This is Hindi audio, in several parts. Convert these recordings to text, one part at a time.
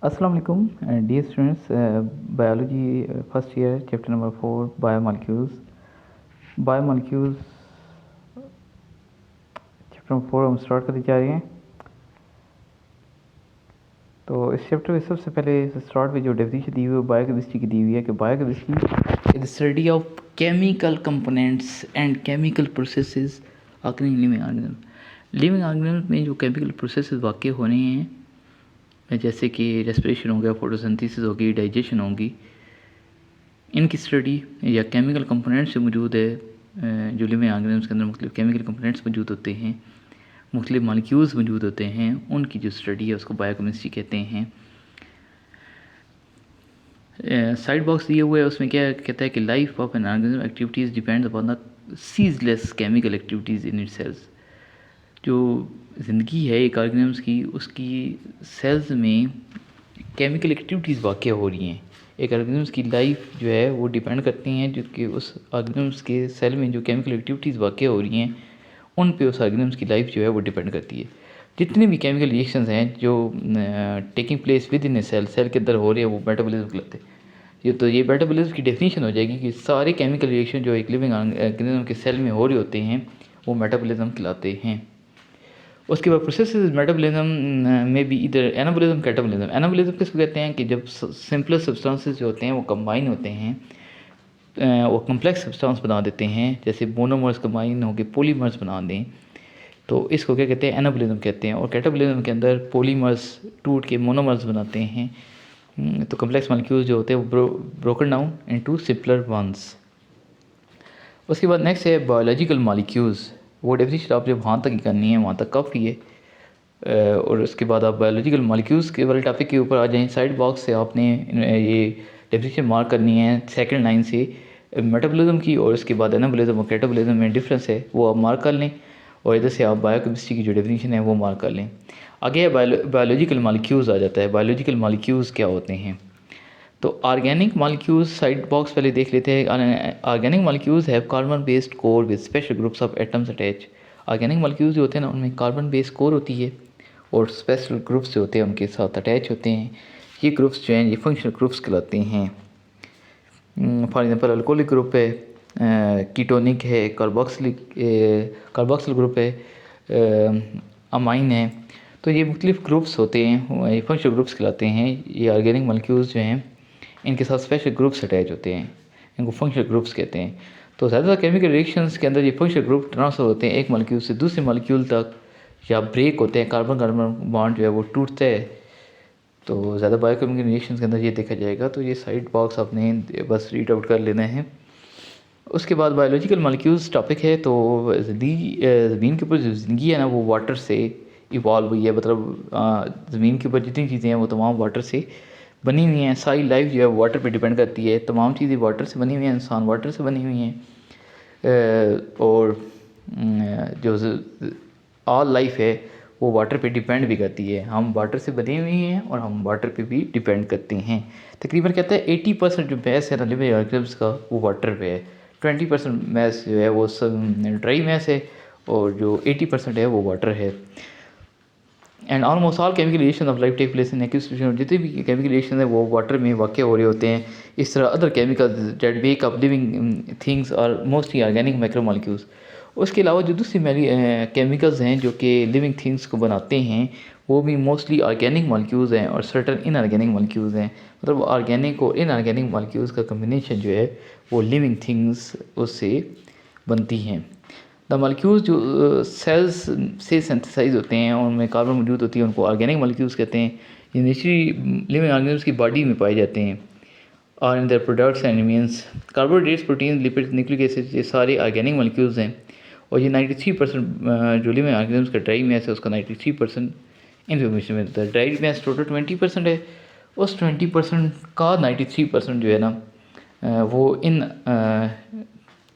अस्सलाम वालेकुम dear students. Biology first year chapter number 4 biomolecules chapter number 4 हम स्टार्ट करते जा रहे हैं। तो इस चैप्टर में सबसे पहले स्टार्ट में जो डेफिनेशन दी हुई है बायोकेमिस्ट्री की दी हुई है कि biochemistry is the study of chemical components and chemical processes occurring living organism. Living organism में जो केमिकल प्रोसेसेस वाक़ई होने हैं, जैसे कि रेस्पिरेशन हो गया, फोटोसिंथेसिस होगी, डाइजेशन होगी, इनकी स्टडी या केमिकल कंपोनेंट्स जो मौजूद है जो लिविंग ऑर्गेनिज्म के अंदर मुख्तलिफ केमिकल कंपोनेंट्स मौजूद होते हैं, मुख्तलिफ मॉलिक्यूल्स मौजूद होते हैं, उनकी जो स्टडी है उसको बायोकेमिस्ट्री कहते हैं। साइड बॉक्स दिए हुए है, उसमें क्या कहता है कि life of an organism activities depends upon the ceaseless chemical activities in it cells. जो ज़िंदगी है एक ऑर्गेनिज्म की, उसकी सेल्स में केमिकल एक्टिविटीज़ वाक़ई हो रही हैं। एक ऑर्गेनिज्म की लाइफ जो है वो डिपेंड करती हैं जो कि उस ऑर्गेनिज्म के सेल में जो केमिकल एक्टिविटीज़ वाक़ई हो रही हैं उन पे उस ऑर्गेनिज्म की लाइफ जो है वो डिपेंड करती है। जितने भी केमिकल रिएक्शंस हैं जो taking place within a cell के अंदर हो रहे हैं वो मेटाबॉलिज्म कहलाते हैं। ये मेटाबॉलिज्म की डेफिनेशन हो जाएगी कि सारे केमिकल रिएक्शन जो एक लिविंग ऑर्गेनिज्म के सेल में हो रहे होते हैं वो मेटाबॉलिज्म कहलाते हैं। उसके बाद प्रोसेसेस मेटाबॉलिज्म में भी इधर एनाबॉलिज्म कैटाबॉलिज्म। एनाबॉलिज्म किसको कहते हैं कि जब सिंपलर सब्सटेंसेस जो होते हैं वो कंबाइन होते हैं, वो कम्प्लेक्स सब्सटेंस बना देते हैं, जैसे मोनोमर्स कंबाइन होकर पॉलीमर्स बना दें, तो इसको क्या कहते हैं, एनाबॉलिज्म कहते हैं। और कैटाबॉलिज्म के अंदर पॉलीमर्स टूट के मोनोमर्स बनाते हैं, तो कम्प्लेक्स मॉलिक्यूल्स जो होते हैं वो broken down into simpler ones. उसके बाद नेक्स्ट है बायोलॉजिकल मॉलिक्यूल्स। वो डेफिनेशन आपने वहाँ तक ही करनी है, वहाँ तक काफ़ी है। और उसके बाद आप बायोलॉजिकल मॉलिक्यूल्स के वाले टॉपिक के ऊपर आ जाएं। साइड बॉक्स से आपने ये डेफिनेशन मार्क करनी है सेकंड लाइन से मेटाबॉलिज्म की, और उसके बाद एनाबॉलिज्म और कैटाबॉलिज्म में डिफरेंस है वो आप मार्क कर लें, और इधर से आप बायोकेमिस्ट्री की जो डेफिनेशन है वो मार्क कर लें। आगे बायोलॉजिकल मॉलिक्यूल्स आ जाता है। बायोलॉजिकल मॉलिक्यूल्स क्या होते हैं? तो ऑर्गेनिक मॉलिक्यूल्स साइड बॉक्स पहले देख लेते हैं। Organic molecules have carbon based core with special groups of atoms attach. Organic molecules जो होते हैं ना उनमें कार्बन बेस्ड कोर होती है और स्पेशल ग्रुप्स जो होते हैं उनके साथ अटैच होते हैं। ये ग्रुप्स जो हैं ये फंक्शनल ग्रुप्स कहलाते हैं। फॉर एग्जांपल अल्कोहलिक ग्रुप है, कीटोनिक है, कार्बोक्सिल ग्रुप है, अमाइन है। तो ये मुख्तलिफ ग्रुप्स होते हैं, ये फंक्शनल ग्रुप्स कहलाते हैं। ये ऑर्गेनिक मॉलिक्यूल्स जो हैं इनके साथ स्पेशल ग्रुप्स अटैच होते हैं, इनको फंक्शनल ग्रुप्स कहते हैं। तो ज़्यादातर केमिकल रिएक्शंस के अंदर ये फंक्शनल ग्रुप ट्रांसफर होते हैं एक मॉलिक्यूल से दूसरे मॉलिक्यूल तक, या ब्रेक होते हैं, कार्बन कार्बन बॉन्ड जो है वो टूटता है। तो ज़्यादा बायोकेमिकल रिएक्शंस के अंदर ये देखा जाएगा। तो ये साइड बॉक्स आपने बस रीड आउट कर लेना है। उसके बाद बायोलॉजिकल मॉलिक्यूल्स टॉपिक है। तो ज़मीन के ऊपर जो ज़िंदगी है ना वो वाटर से इवॉल्व हुई है, मतलब ज़मीन के ऊपर जितनी चीज़ें हैं वो तमाम वाटर से बनी हुई हैं। सारी लाइफ जो है वाटर पे डिपेंड करती है, तमाम चीज़ें वाटर से बनी हुई हैं, इंसान वाटर से बनी हुई हैं। और जो ऑल लाइफ है वो वाटर पे डिपेंड भी करती है। हम वाटर से बनी हुई हैं और हम वाटर पे भी डिपेंड करते हैं। तकरीबन कहता है 80% जो मैस है ना लिविंग ऑर्गेनिज्म्स का वो वाटर पे है, 20% मैस जो है वो सब ड्राई मैस है, और जो 80% है वो वाटर है। And almost all chemical reaction of life take place in aqueous situation. जितने भी केमिकल रिएक्शन है वो वाटर में वाक़ हो रहे होते हैं। इस तरह other chemicals that make up living things are mostly organic micromolecules. उसके अलावा जो दूसरी केमिकल्स हैं जो कि लिविंग थिंग्स को बनाते हैं वो भी मोस्टली ऑर्गेनिक मॉलिक्यूल्स हैं और सर्टन इनऑर्गेनिक मॉलिक्यूल्स हैं। मतलब ऑर्गेनिक और इनऑर्गेनिक मॉलिक्यूल्स का कम्बिनेशन जो है वो लिविंग थिंग्स उससे बनती हैं। द मॉलिक्यूल्स जो सेल्स से सिंथेसाइज होते हैं और उनमें कार्बन मौजूद होती है उनको ऑर्गेनिक मॉलिक्यूल्स कहते हैं। ये नेचुरली लिविंग ऑर्गेनिज्म्स की बॉडी में पाए जाते हैं और in their products and means carbohydrates, protein, lipids, nucleic acid, ये सारे ऑर्गेनिक मॉलिक्यूल्स हैं। और ये 93% जो लिविंग ऑर्गेनिज्म्स का ड्राई मैस है उसका 93% इन्फॉर्मेशन मिलता है। ड्राई मैस टोटल 20% है, उस 20% का 93% जो है ना वो इन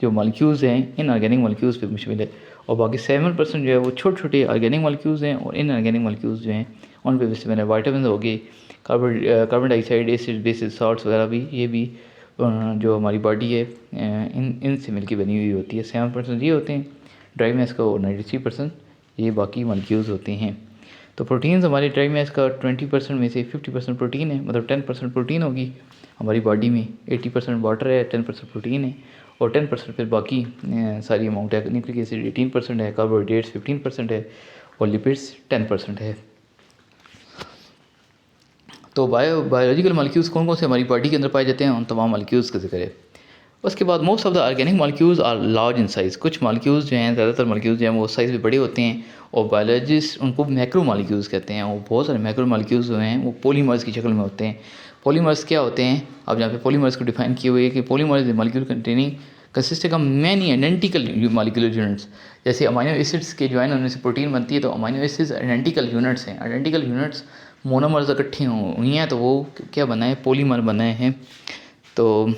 जो मॉलिक्यूल्स हैं इन ऑर्गेनिक मॉलिक्यूल्स पे मुश्तमिल है। और बाकी 7% जो है वो छोटे छोटे ऑर्गेनिक मॉलिक्यूल्स हैं और इन ऑर्गेनिक मॉलिक्यूल्स जो हैं उन पे मुश्तमिल है। वाइटामिन हो गए, carbon dioxide, acid, basis, salts वगैरह भी, ये भी जो हमारी बॉडी है इनसे मिलकर बनी हुई होती है। 7% ये होते हैं ड्राई मैस का और 93% ये बाकी मॉलिक्यूल्स होते हैं। तो प्रोटीन्स हमारे ड्राई मैश का 20% में से 50% प्रोटीन है, मतलब 10% प्रोटीन होगी हमारी बॉडी में, 80% वाटर है, 10% प्रोटीन है और 10% फिर बाकी सारी अमाउंट है। न्यूक्लिक एसिड 18% है, कार्बोहाइड्रेट्स 15% है और लिपिड्स 10% है। तो बायोलॉजिकल मॉलिक्यूल्स कौन कौन से हमारी बॉडी के अंदर पाए जाते हैं, उन तमाम मॉलिक्यूल्स का जिक्र है। उसके बाद most of the organic molecules are large in size. कुछ मॉलिक्यूल्स जो हैं, ज़्यादातर मॉलिक्यूल्स जो हैं वो साइज़ में बड़े होते हैं और बायोलॉजिस्ट उनको मैक्रो मॉलिक्यूल्स कहते हैं। और बहुत सारे मैक्रो मॉलिक्यूल्स जो हैं वो पॉलीमर्स की शक्ल में होते हैं। पॉलीमर्स क्या होते हैं, अब यहाँ पे पॉलीमर्स को डिफाइन किए हुए है कि polymers is molecule containing consisting of many identical molecular units. जैसे अमाइनो एसिड्स के ज्वाइन होने से प्रोटीन बनती है, तो अमाइनो एसिड्स आइडेंटिकल यूनिट्स हैं। आइडेंटिकल यूनिट्स मोनोमर्स इकट्ठे हुई हैं तो वो क्या बना है, पॉलीमर बनाए हैं। तो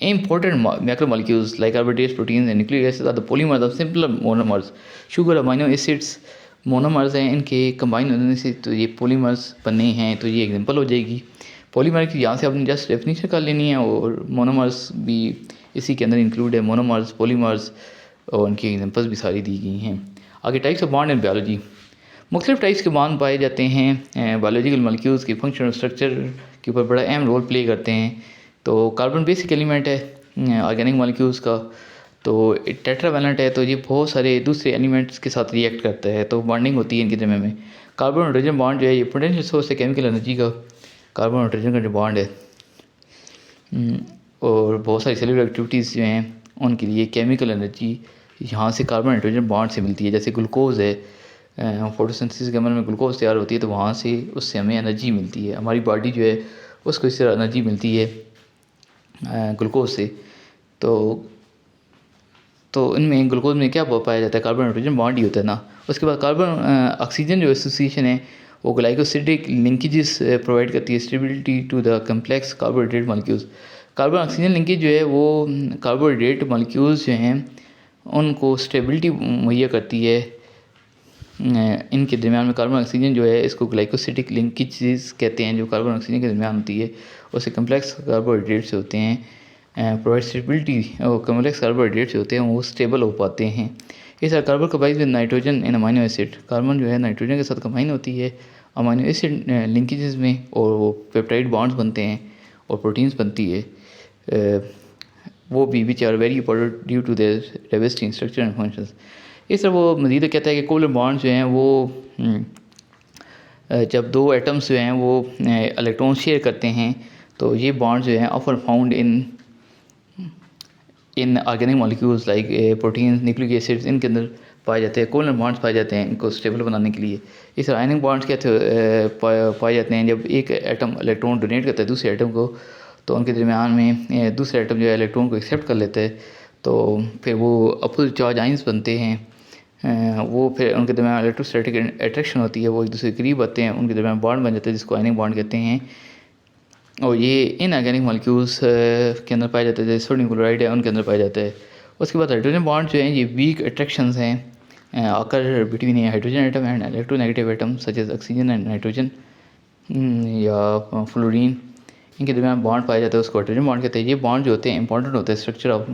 important macromolecules like carbohydrates, proteins and nucleic acids are the polymers of simpler monomers. Sugar amino acids monomers हैं, इनके कंबाइन होने से तो ये पॉलीमर्स बने हैं। तो ये एग्जांपल हो जाएगी पॉलीमर की, यहाँ से आपने जस्ट डेफिनेशन कर लेनी है और मोनोमर्स भी इसी के अंदर इंक्लूड है। मोनोमर्स, पॉलीमर्स और उनकी एग्जांपल्स भी सारी दी गई हैं। आगे types of bond in biology. मुख्तलिफ टाइप्स के बॉन्ड पाए जाते हैं। बायोलॉजिकल मॉलिक्यूल्स के फंक्शन और स्ट्रक्चर के ऊपर बड़ा अहम रोल प्ले करते हैं। तो कार्बन बेसिक एलिमेंट है ऑर्गेनिक मॉलिक्यूल्स का, तो टेट्रावैलेंट है, तो ये बहुत सारे दूसरे एलिमेंट्स के साथ रिएक्ट करता है, तो बॉन्डिंग होती है इनके दरमियान में। कार्बन हाइड्रोजन बॉन्ड जो है ये पोटेंशियल सोर्स है केमिकल एनर्जी का, कार्बन हाइड्रोजन का जो बॉन्ड है। और बहुत सारी सेलुलर एक्टिविटीज़ जो हैं उनके लिए केमिकल एनर्जी यहाँ से कार्बन हाइड्रोजन बॉन्ड से मिलती है। जैसे ग्लूकोज है, फोटोसिंथेसिस के अमल में ग्लूकोज तैयार होती है, तो वहाँ से उससे हमें एनर्जी मिलती है। हमारी बॉडी जो है उसको इस तरह एनर्जी मिलती है ग्लूकोज से। तो इनमें ग्लूकोज में क्या पाया जाता है, कार्बन हाइड्रोजन बॉन्ड ही होता है ना। उसके बाद कार्बन ऑक्सीजन जो एसोसिएशन है वो ग्लाइकोसिडिक लिंकेजेस प्रोवाइड करती है stability to the complex carbohydrate molecules. Carbon oxygen linkage जो है वो कार्बोहाइड्रेट मॉलिक्यूल्स जो हैं उनको स्टेबिलिटी मुहैया करती है। इनके दरमियान में कार्बन ऑक्सीजन जो है इसको ग्लाइकोसिडिक लिंकेजेस कहते हैं, जो कार्बन ऑक्सीजन के दरमियान होती है उससे कम्प्लेक्स कार्बोहाइड्रेट से होते हैं। प्रोवाइड स्टेबिलिटी और कम्प्लेक्स कार्बोहाइड्रेट से होते हैं वो स्टेबल हो पाते हैं। इस तरह carbon combines with nitrogen in amino acid. Carbon जो है नाइट्रोजन के साथ कंबाइन होती है अमाइनो एसिड लिंकेजेस में और वो पेप्टाइड बॉन्ड्स बनते हैं और प्रोटीन्स बनती है। वो भी which are very important due to their diversity structure and functions. इस तरह वो मज़ीद कहता है कि कोवलेंट बॉन्ड्स जो हैं वो जब दो एटम्स जो हैं वो इलेक्ट्रॉन शेयर करते हैं तो ये बॉन्ड्स जो हैं offer found in organic molecules like proteins, nucleic acids, इनके अंदर पाए जाते हैं। कोवलेंट बॉन्ड्स पाए जाते हैं इनको स्टेबल बनाने के लिए। इस तरह आयनिक बॉन्ड्स पाए जाते हैं जब एक एटम इलेक्ट्रॉन डोनेट करता है दूसरे एटम को, तो उनके दरमियान में दूसरा एटम जो है इलेक्ट्रॉन को एक्सेप्ट कर लेता है, तो फिर वो अपोजिट चार्ज आइंस बनते हैं। वो फिर उनके दरमियान इलेक्ट्रोस्टैटिक अट्रैक्शन होती है, वो एक दूसरे के करीब आते हैं, उनके दरमियान बॉन्ड बन जाता है जिसको आयनिक बॉन्ड कहते हैं। और ये इन ऑर्गेनिक मॉलिक्यूल्स के अंदर पाया जाता है, जैसे सोडियम क्लोराइड है उनके अंदर पाया जाता है। उसके बाद हाइड्रोजन बॉन्ड जो हैं ये वीक अट्रैक्शंस हैं आकर between hydrogen atom and electronegative atom such as oxygen and nitrogen या फ्लोरीन, इनके दरमियान बॉन्ड पाया जाता है, उसको हाइड्रोजन बॉन्ड कहते हैं। ये बॉन्ड जो होते हैं इंपॉर्टेंट होते हैं structure of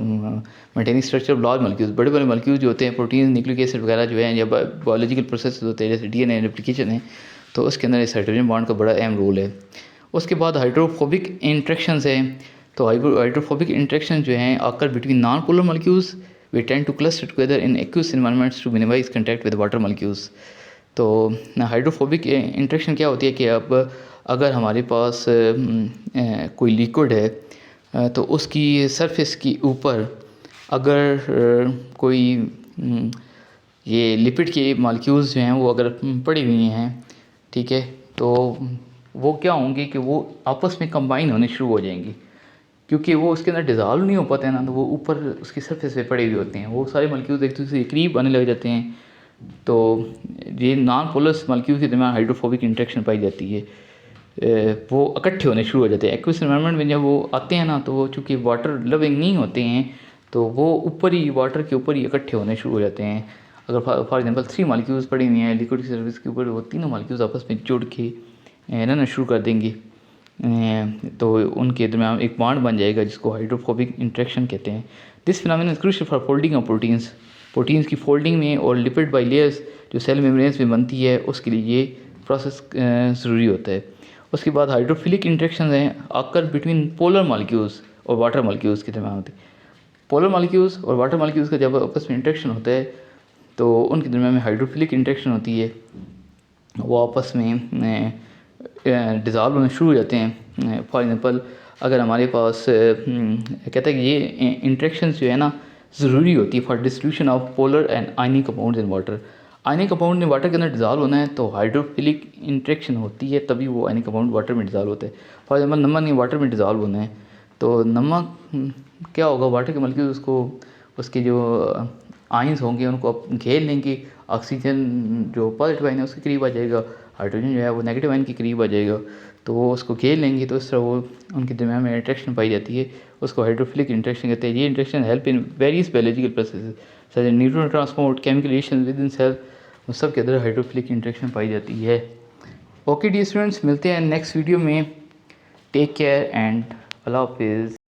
maintaining structure of large molecules. बड़े बड़े मॉलिक्यूल्स जो होते हैं प्रोटीन, न्यूक्लिक एसिड वगैरह जो है या बायोलॉजिकल प्रोसेस होते हैं जैसे डीएनए रेप्लिकेशन है, तो उसके अंदर इस हाइड्रोजन बॉन्ड का बड़ा अहम रोल है। उसके बाद हाइड्रोफोबिक इंट्रैक्शंस हैं, तो हाइड्रोफोबिक इंट्रैक्शन जो हैं आकर between non polar molecules we tend to cluster together in aqueous environments to minimize contact with water molecules. तो हाइड्रोफोबिक इंट्रैक्शन क्या होती है कि अब अगर हमारे पास कोई लिक्विड है तो उसकी सरफेस के ऊपर अगर कोई ये लिपिड के मॉलिक्यूल्स जो हैं वो अगर पड़ी हुई हैं, ठीक है, तो वो क्या होंगे कि वो आपस में कंबाइन होने शुरू हो जाएंगी, क्योंकि वो उसके अंदर डिज़ोल्व नहीं हो पाते हैं ना, तो वो ऊपर उसकी सरफेस पे पड़े हुए होते हैं, वो सारे मॉलिक्यूल्स एक दूसरे के करीब आने लग जाते हैं। तो ये नॉन पोलर मॉलिक्यूल्स के दरमियान हाइड्रोफोबिक इंट्रैक्शन पाई जाती है, वो इकट्ठे होने शुरू हो जाते हैं। एक्वस एनवायरनमेंट में जब वो आते हैं ना, तो वो चूँकि वाटर लविंग नहीं होते हैं, तो वो ऊपर ही वाटर के ऊपर ही इकट्ठे होने शुरू हो जाते हैं। अगर फॉर एग्जांपल 3 मॉलिक्यूल्स पड़ी हुई हैं लिक्विड की सरफेस के ऊपर, वो तीनों मॉलिक्यूल्स आपस में जुड़ के रहना शुरू कर देंगे, तो उनके दरमियान एक बॉन्ड बन जाएगा जिसको हाइड्रोफोबिक इंट्रैक्शन कहते हैं। This phenomenon is crucial for folding of proteins. Proteins की फोल्डिंग में और लिपिड बाई लेयर्स जो सेल मेम्ब्रेन्स में बनती है, उसके लिए ये प्रोसेस ज़रूरी होता है। उसके बाद हाइड्रोफिलिक इंटरेक्शन हैं आकर बिटवीन पोलर मॉलिक्यूल्स और वाटर मॉलिक्यूल्स के दरमियान होते हैं। पोलर मॉलिक्यूल्स और वाटर मॉलिक्यूल्स का जब आपस में इंटरेक्शन होता है तो उनके दरमियान में हाइड्रोफिलिक इंटरेक्शन होती है, वो आपस में डिज़ॉल्व होने शुरू हो जाते हैं। फॉर एग्ज़ाम्पल अगर हमारे पास कहते हैं कि ये इंटरेक्शंस जो है ना ज़रूरी होती है for distribution of polar and ionic compounds in water. Ionic compound ने वाटर के अंदर डिज़ॉल्व होना है तो हाइड्रोफिलिक इंटरेक्शन होती है, तभी वो आयनिक कंपाउंड वाटर में डिज़ॉल्व होता है। फॉर एग्जाम्पल नमक ने वाटर में डिज़ॉल्व होना है तो नमक क्या होगा, वाटर के मॉलिक्यूल्स उसको उसके जो आयंस होंगे उनको आप घेर लेंगे, ऑक्सीजन जो पॉजिटिव आयन है उसके करीब आ जाएगा, हाइड्रोजन जो है वो नेगेटिव आयन के करीब आ जाएगा, तो वो उसको घेर लेंगे, तो इस तरह वो उनके दरमियान में इंटरेक्शन पाई जाती है, उसको हाइड्रोफिलिक इंटरेक्शन कहते हैं। ये interaction help in various biological processes such as neutron transport, chemical reaction with in cell, उन सब के अंदर हाइड्रोफिलिक इंटरेक्शन पाई जाती है। ओके डियर स्टूडेंट्स, मिलते हैं नेक्स्ट वीडियो में। टेक केयर एंड अल्लाह हाफिज़।